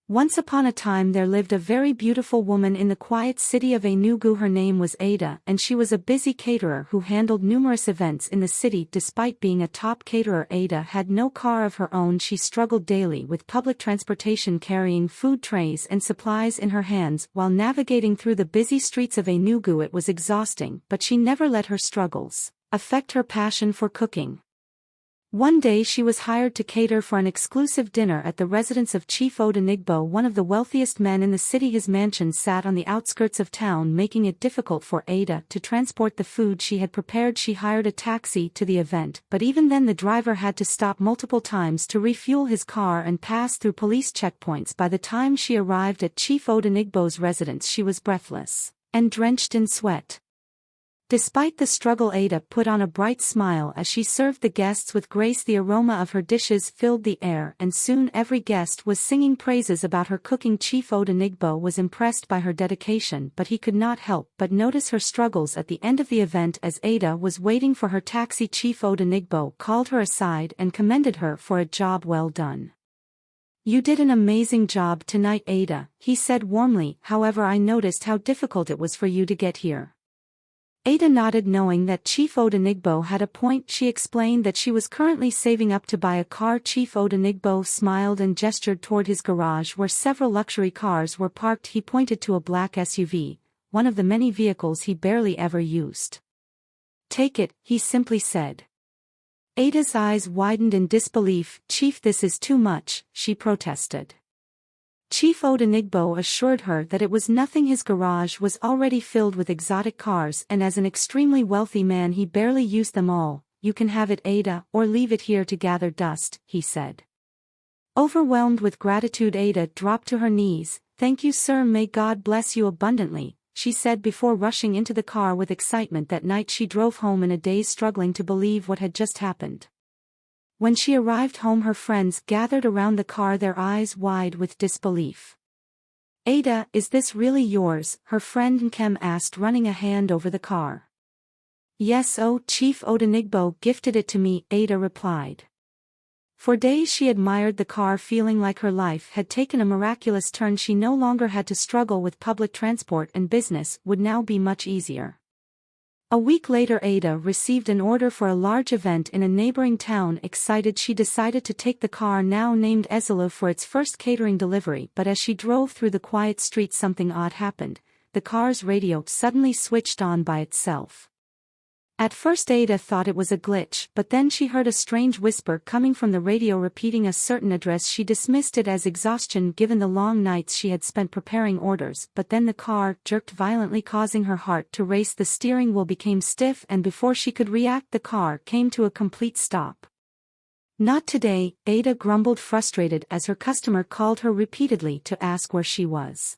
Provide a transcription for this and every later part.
Once upon a time there lived a very beautiful woman in the quiet city of Enugu. Her name was Ada, and she was a busy caterer who handled numerous events in the city. Despite being a top caterer, Ada had no car of her own. She struggled daily with public transportation, carrying food trays and supplies in her hands while navigating through the busy streets of Enugu. It was exhausting, but she never let her struggles affect her passion for cooking. One day she was hired to cater for an exclusive dinner at the residence of Chief Odenigbo, one of the wealthiest men in the city. His mansion sat on the outskirts of town, making it difficult for Ada to transport the food she had prepared. She hired a taxi to the event, but even then the driver had to stop multiple times to refuel his car and pass through police checkpoints. By the time she arrived at Chief Odenigbo's residence, she was breathless and drenched in sweat. Despite the struggle, Ada put on a bright smile as she served the guests with grace. The aroma of her dishes filled the air, and soon every guest was singing praises about her cooking. Chief Odenigbo was impressed by her dedication, but he could not help but notice her struggles at the end of the event. As Ada was waiting for her taxi, Chief Odenigbo called her aside and commended her for a job well done. "You did an amazing job tonight, Ada," he said warmly. "However, I noticed how difficult it was for you to get here." Ada nodded, knowing that Chief Odenigbo had a point. She explained that she was currently saving up to buy a car. Chief Odenigbo smiled and gestured toward his garage where several luxury cars were parked. He pointed to a black SUV, one of the many vehicles he barely ever used. "Take it," he simply said. Ada's eyes widened in disbelief. "Chief, this is too much," she protested. Chief Odenigbo assured her that it was nothing. His garage was already filled with exotic cars, and as an extremely wealthy man he barely used them all. "You can have it, Ada, or leave it here to gather dust," he said. Overwhelmed with gratitude, Ada dropped to her knees. "Thank you, sir, may God bless you abundantly," she said before rushing into the car with excitement. That night she drove home in a daze, struggling to believe what had just happened. When she arrived home, her friends gathered around the car, their eyes wide with disbelief. "Ada, is this really yours?" her friend Nkem asked, running a hand over the car. "Yes, oh, Chief Odenigbo gifted it to me," Ada replied. For days she admired the car, feeling like her life had taken a miraculous turn. She no longer had to struggle with public transport, and business would now be much easier. A week later, Ada received an order for a large event in a neighboring town. Excited, she decided to take the car, now named Ezelu, for its first catering delivery. But as she drove through the quiet streets, something odd happened. The car's radio suddenly switched on by itself. At first Ada thought it was a glitch, but then she heard a strange whisper coming from the radio repeating a certain address. She dismissed it as exhaustion given the long nights she had spent preparing orders, but then the car jerked violently, causing her heart to race. The steering wheel became stiff, and before she could react, the car came to a complete stop. "Not today," Ada grumbled, frustrated as her customer called her repeatedly to ask where she was.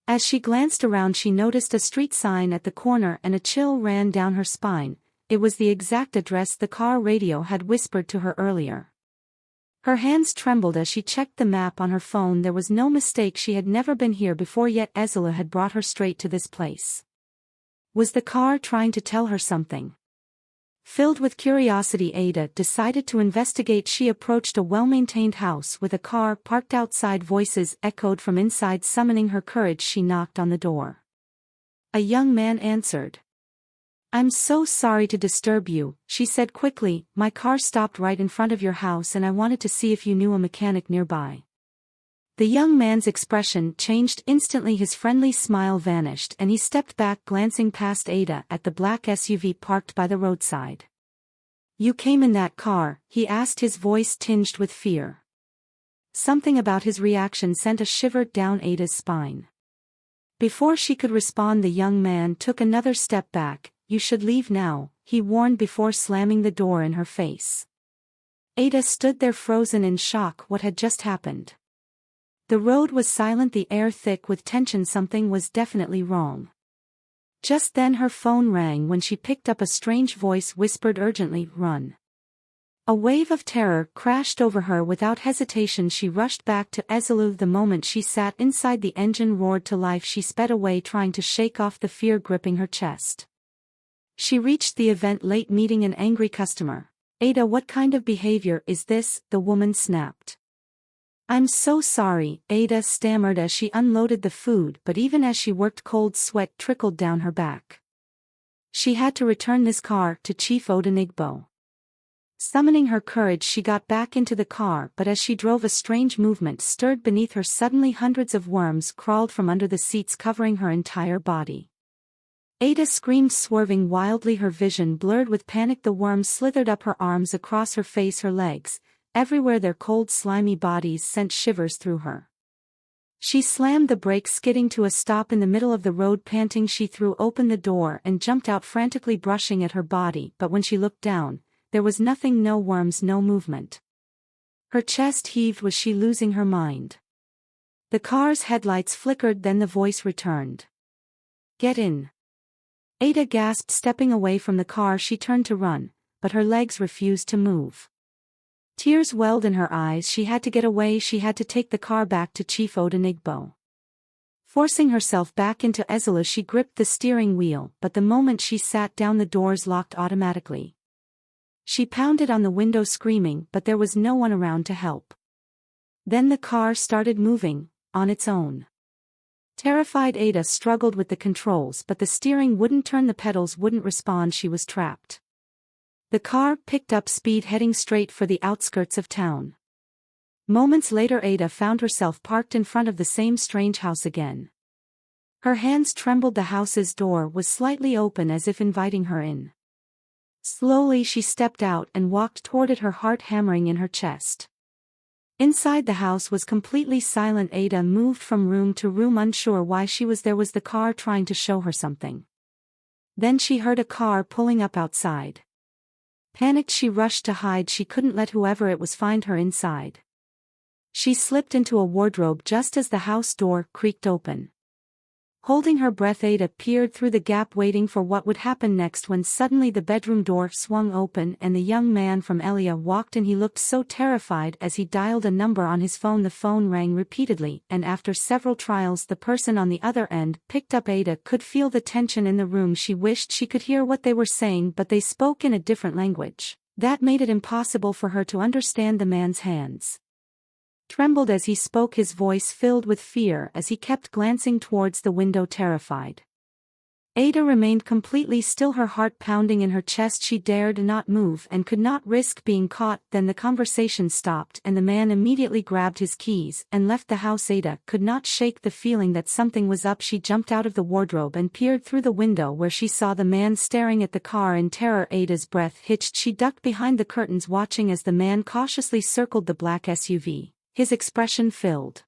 As she glanced around, she noticed a street sign at the corner, and a chill ran down her spine. It was the exact address the car radio had whispered to her earlier. Her hands trembled as she checked the map on her phone. There was no mistake. She had never been here before, yet Ezelu had brought her straight to this place. Was the car trying to tell her something? Filled with curiosity, Ada decided to investigate. She approached a well-maintained house with a car parked outside. Voices echoed from inside, summoning her courage. She knocked on the door. A young man answered. "I'm so sorry to disturb you," she said quickly. "My car stopped right in front of your house and I wanted to see if you knew a mechanic nearby." The young man's expression changed instantly. His friendly smile vanished and he stepped back, glancing past Ada at the black SUV parked by the roadside. "You came in that car?" he asked, his voice tinged with fear. Something about his reaction sent a shiver down Ada's spine. Before she could respond, the young man took another step back. "You should leave now," he warned before slamming the door in her face. Ada stood there, frozen in shock. What had just happened? The road was silent, the air thick with tension. Something was definitely wrong. Just then her phone rang. When she picked up, a strange voice whispered urgently, "Run." A wave of terror crashed over her. Without hesitation she rushed back to Ezelu. The moment she sat inside, the engine roared to life. She sped away, trying to shake off the fear gripping her chest. She reached the event late, meeting an angry customer. "Ada, what kind of behavior is this?" the woman snapped. I'm so sorry, Ada stammered as she unloaded the food, but even as she worked cold sweat trickled down her back. She had to return this car to Chief Odenigbo. Summoning her courage she got back into the car, but as she drove a strange movement stirred beneath her. Suddenly hundreds of worms crawled from under the seats covering her entire body. Ada screamed, swerving wildly, her vision blurred with panic. The worms slithered up her arms, across her face, her legs. Everywhere their cold slimy bodies sent shivers through her. She slammed the brakes, skidding to a stop in the middle of the road. Panting, she threw open the door and jumped out, frantically brushing at her body, but when she looked down, there was nothing, no worms, no movement. Her chest heaved. Was she losing her mind? The car's headlights flickered, then the voice returned. Get in. Ada gasped, stepping away from the car. She turned to run, but her legs refused to move. Tears welled in her eyes. She had to get away. She had to take the car back to Chief Odenigbo. Forcing herself back into Ezela, she gripped the steering wheel, but the moment she sat down the doors locked automatically. She pounded on the window screaming, but there was no one around to help. Then the car started moving, on its own. Terrified, Ada struggled with the controls, but the steering wouldn't turn, the pedals wouldn't respond. She was trapped. The car picked up speed, heading straight for the outskirts of town. Moments later Ada found herself parked in front of the same strange house again. Her hands trembled. The house's door was slightly open, as if inviting her in. Slowly she stepped out and walked toward it, her heart hammering in her chest. Inside the house was completely silent. Ada moved from room to room, unsure why she was there. Was the car trying to show her something? Then she heard a car pulling up outside. Panicked, she rushed to hide. She couldn't let whoever it was find her inside. She slipped into a wardrobe just as the house door creaked open. Holding her breath, Ada peered through the gap, waiting for what would happen next, when suddenly the bedroom door swung open and the young man from Elia walked in. He looked so terrified as he dialed a number on his phone. The phone rang repeatedly, and after several trials the person on the other end picked up. Ada could feel the tension in the room. She wished she could hear what they were saying, but they spoke in a different language. That made it impossible for her to understand. The man's hands trembled as he spoke, his voice filled with fear as he kept glancing towards the window, terrified. Ada remained completely still, her heart pounding in her chest. She dared not move and could not risk being caught. Then the conversation stopped and the man immediately grabbed his keys and left the house. Ada could not shake the feeling that something was up. She jumped out of the wardrobe and peered through the window, where she saw the man staring at the car in terror. Ada's breath hitched. She ducked behind the curtains, watching as the man cautiously circled the black SUV. His expression filled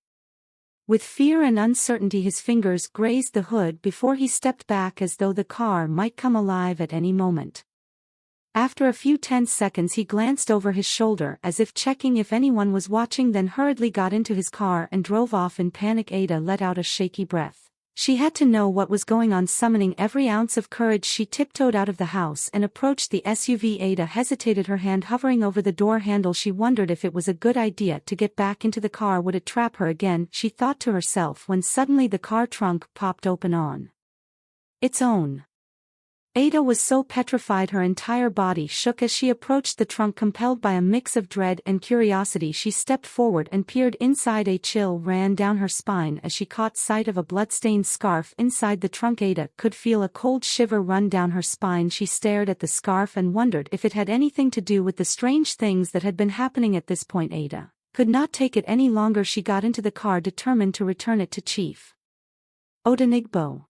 with fear and uncertainty. His fingers grazed the hood before he stepped back, as though the car might come alive at any moment. After a few tense seconds he glanced over his shoulder as if checking if anyone was watching, then hurriedly got into his car and drove off in panic. Ada let out a shaky breath. She had to know what was going on. Summoning every ounce of courage she tiptoed out of the house and approached the SUV. Ada hesitated, her hand hovering over the door handle. She wondered if it was a good idea to get back into the car. Would it trap her again, she thought to herself, when suddenly the car trunk popped open on its own. Ada was so petrified her entire body shook as she approached the trunk. Compelled by a mix of dread and curiosity, she stepped forward and peered inside. A chill ran down her spine as she caught sight of a bloodstained scarf inside the trunk. Ada could feel a cold shiver run down her spine. She stared at the scarf and wondered if it had anything to do with the strange things that had been happening. At this point Ada could not take it any longer. She got into the car, determined to return it to Chief Odenigbo.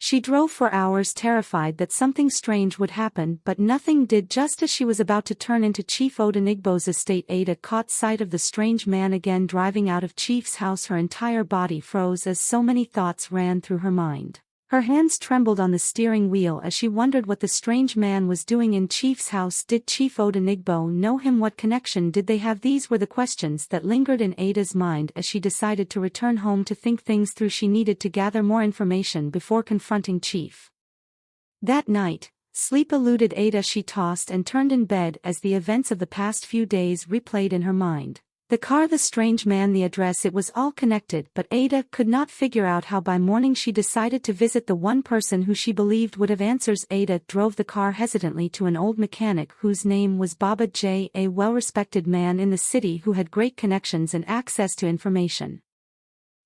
She drove for hours, terrified that something strange would happen, but nothing did. Just as she was about to turn into Chief Odenigbo's estate, Ada caught sight of the strange man again driving out of Chief's house. Her entire body froze as so many thoughts ran through her mind. Her hands trembled on the steering wheel as she wondered what the strange man was doing in Chief's house. Did Chief Odenigbo know him? What connection did they have? These were the questions that lingered in Ada's mind as she decided to return home to think things through. She needed to gather more information before confronting Chief. That night, sleep eluded Ada. She tossed and turned in bed as the events of the past few days replayed in her mind. The car, the strange man, the address, it was all connected, but Ada could not figure out how. By morning she decided to visit the one person who she believed would have answers. Ada drove the car hesitantly to an old mechanic whose name was Baba J, a well-respected man in the city who had great connections and access to information.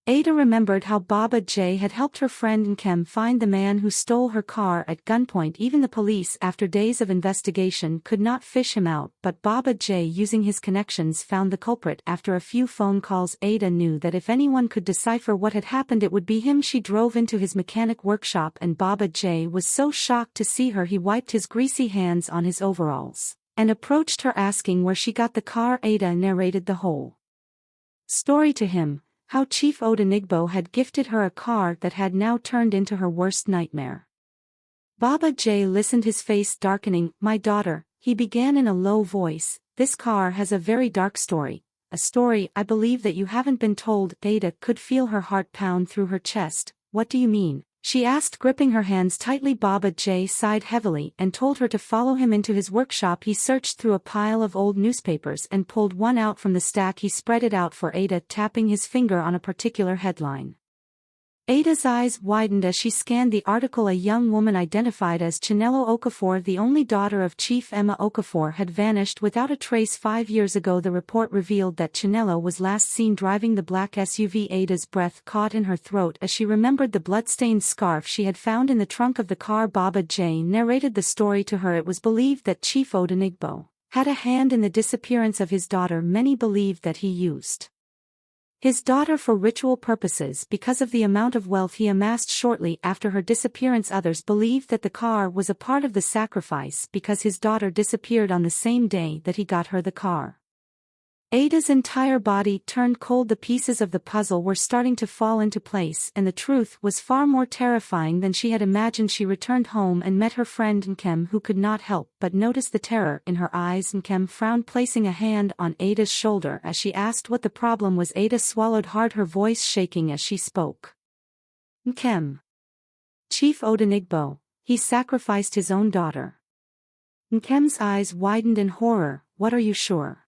Ada remembered how Baba J had helped her friend Nkem find the man who stole her car at gunpoint. Even the police, after days of investigation, could not fish him out, but Baba J, using his connections, found the culprit. After a few phone calls, Ada knew that if anyone could decipher what had happened, it would be him. She drove into his mechanic workshop, and Baba J was so shocked to see her he wiped his greasy hands on his overalls and approached her, asking where she got the car. Ada narrated the whole story to him. How Chief Odenigbo had gifted her a car that had now turned into her worst nightmare. Baba J listened, his face darkening. "My daughter," he began in a low voice, "this car has a very dark story, a story I believe that you haven't been told." Ada could feel her heart pound through her chest. "What do you mean?" she asked, gripping her hands tightly. Baba J sighed heavily and told her to follow him into his workshop. He searched through a pile of old newspapers and pulled one out from the stack. He spread it out for Ada, tapping his finger on a particular headline. Ada's eyes widened as she scanned the article. A young woman identified as Chinelo Okafor, the only daughter of Chief Emma Okafor, had vanished without a trace 5 years ago. The report revealed that Chinelo was last seen driving the black SUV. Ada's breath caught in her throat as she remembered the blood-stained scarf she had found in the trunk of the car. Baba J narrated the story to her. It was believed that Chief Odenigbo had a hand in the disappearance of his daughter. Many believed that he used his daughter for ritual purposes because of the amount of wealth he amassed shortly after her disappearance. Others believed that the car was a part of the sacrifice because his daughter disappeared on the same day that he got her the car. Ada's entire body turned cold. The pieces of the puzzle were starting to fall into place, and the truth was far more terrifying than she had imagined. She returned home and met her friend Nkem, who could not help but notice the terror in her eyes. Nkem frowned, placing a hand on Ada's shoulder as she asked what the problem was. Ada swallowed hard, her voice shaking as she spoke. "Nkem. Chief Odenigbo, he sacrificed his own daughter." Nkem's eyes widened in horror. "What, are you sure?"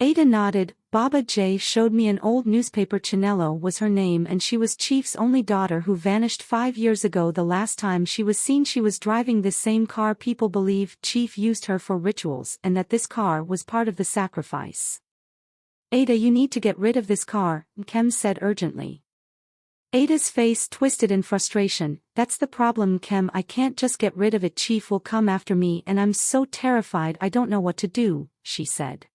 Ada nodded. "Baba J showed me an old newspaper. Chinelo was her name, and she was Chief's only daughter who vanished 5 years ago. The last time she was seen, she was driving this same car. People believe Chief used her for rituals and that this car was part of the sacrifice." "Ada, you need to get rid of this car," Nkem said urgently. Ada's face twisted in frustration. "That's the problem, Nkem. I can't just get rid of it. Chief will come after me and I'm so terrified I don't know what to do," she said.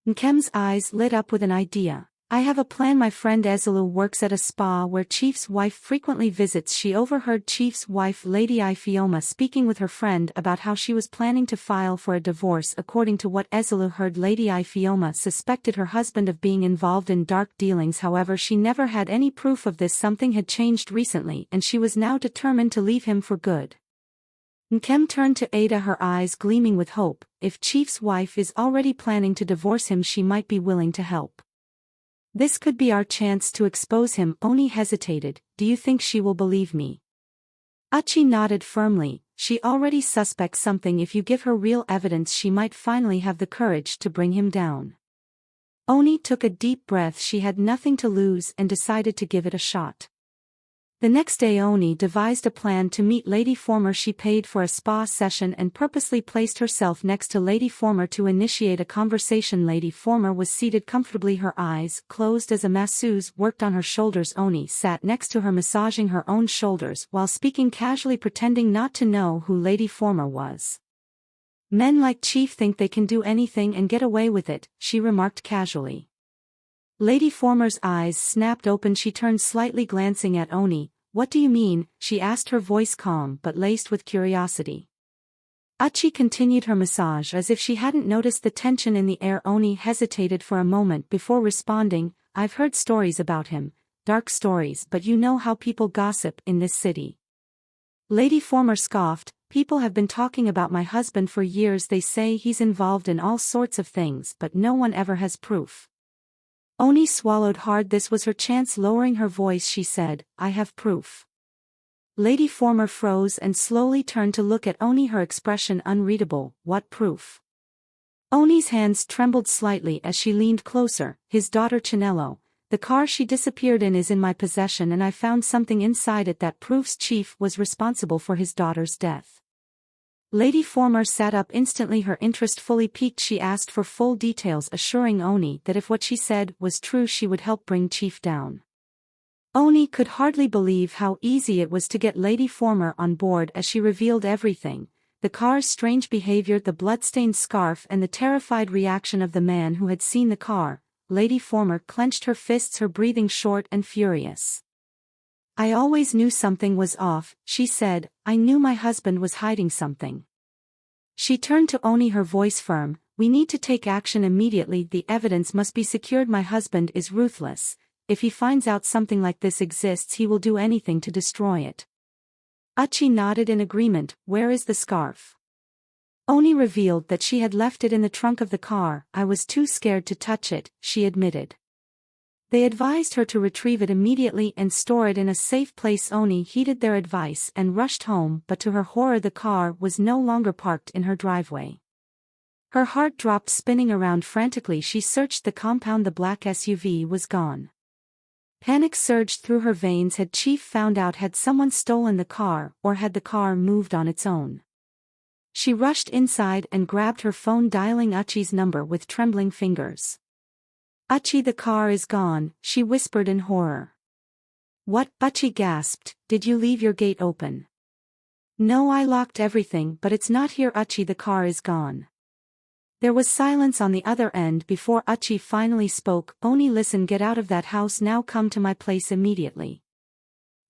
Nkem's eyes lit up with an idea. "I have a plan. My friend Ezelu works at a spa where Chief's wife frequently visits." She overheard Chief's wife, Lady Ifeoma, speaking with her friend about how she was planning to file for a divorce. According to what Ezelu heard, Lady Ifeoma suspected her husband of being involved in dark dealings. However, she never had any proof of this. Something had changed recently, and she was now determined to leave him for good. Nkem turned to Ada, her eyes gleaming with hope. "If Chief's wife is already planning to divorce him, she might be willing to help. This could be our chance to expose him." Oni hesitated. "Do you think she will believe me?" Achi nodded firmly. "She already suspects something. If you give her real evidence, she might finally have the courage to bring him down." Oni took a deep breath. She had nothing to lose and decided to give it a shot. The next day Oni devised a plan to meet Lady Former. She paid for a spa session and purposely placed herself next to Lady Former to initiate a conversation. Lady Former was seated comfortably, her eyes closed as a masseuse worked on her shoulders. Oni sat next to her, massaging her own shoulders while speaking casually, pretending not to know who Lady Former was. "Men like Chief think they can do anything and get away with it," she remarked casually. Lady Former's eyes snapped open. She turned slightly, glancing at Oni. "What do you mean?" she asked, her voice calm but laced with curiosity. Achi continued her massage as if she hadn't noticed the tension in the air. Oni hesitated for a moment before responding. "I've heard stories about him, dark stories, but you know how people gossip in this city." Lady Former scoffed. "People have been talking about my husband for years. They say he's involved in all sorts of things, but no one ever has proof." Oni swallowed hard. This was her chance. Lowering her voice, she said, "I have proof." Lady Former froze and slowly turned to look at Oni, her expression unreadable. "What proof?" Oni's hands trembled slightly as she leaned closer. His daughter Chinello, the car she disappeared in is in my possession and I found something inside it that proves Chief was responsible for his daughter's death. Lady Former sat up instantly, her interest fully piqued. She asked for full details, assuring Oni that if what she said was true she would help bring Chief down. Oni could hardly believe how easy it was to get Lady Former on board as she revealed everything: the car's strange behavior, the blood-stained scarf, and the terrified reaction of the man who had seen the car. Lady Former clenched her fists, her breathing short and furious. "I always knew something was off," she said. "I knew my husband was hiding something." She turned to Oni, her voice firm. "We need to take action immediately. The evidence must be secured. My husband is ruthless. If he finds out something like this exists, he will do anything to destroy it." Uchi nodded in agreement. "Where is the scarf?" Oni revealed that she had left it in the trunk of the car. "I was too scared to touch it," she admitted. They advised her to retrieve it immediately and store it in a safe place. Oni heeded their advice and rushed home, but to her horror the car was no longer parked in her driveway. Her heart dropped, spinning around frantically. She searched the compound. The black SUV was gone. Panic surged through her veins. Had Chief found out? Had someone stolen the car, or had the car moved on its own? She rushed inside and grabbed her phone, dialing Uchi's number with trembling fingers. "Uchi, the car is gone," she whispered in horror. "What?" Uchi gasped. "Did you leave your gate open?" "No, I locked everything, but it's not here." "Uchi, the car is gone." There was silence on the other end before Uchi finally spoke. "Oni, listen, get out of that house now. Come to my place immediately."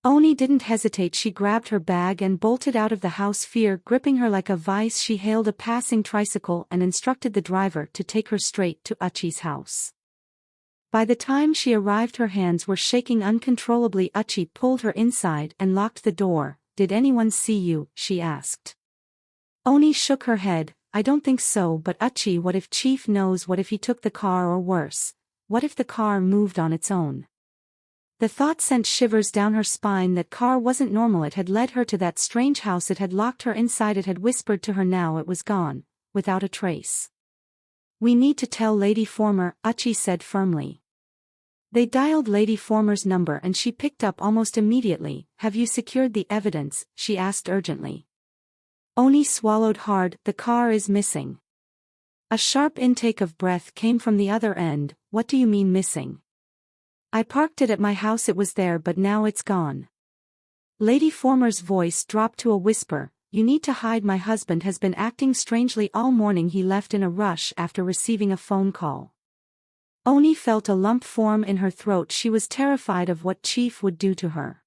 Oni didn't hesitate. She grabbed her bag and bolted out of the house, fear gripping her like a vice. She hailed a passing tricycle and instructed the driver to take her straight to Uchi's house. By the time she arrived, her hands were shaking uncontrollably. Uchi pulled her inside and locked the door. "Did anyone see you?" she asked. Oni shook her head. "I don't think so, but Uchi, what if Chief knows? What if he took the car, or worse, what if the car moved on its own?" The thought sent shivers down her spine. That car wasn't normal. It had led her to that strange house. It had locked her inside. It had whispered to her. Now it was gone, without a trace. "We need to tell Lady Former," Uchi said firmly. They dialed Lady Former's number and she picked up almost immediately. "Have you secured the evidence?" she asked urgently. Oni swallowed hard. "The car is missing." A sharp intake of breath came from the other end. "What do you mean missing?" "I parked it at my house. It was there, but now it's gone." Lady Former's voice dropped to a whisper. "You need to hide. My husband has been acting strangely all morning. He left in a rush after receiving a phone call." Oni felt a lump form in her throat. She was terrified of what Chief would do to her.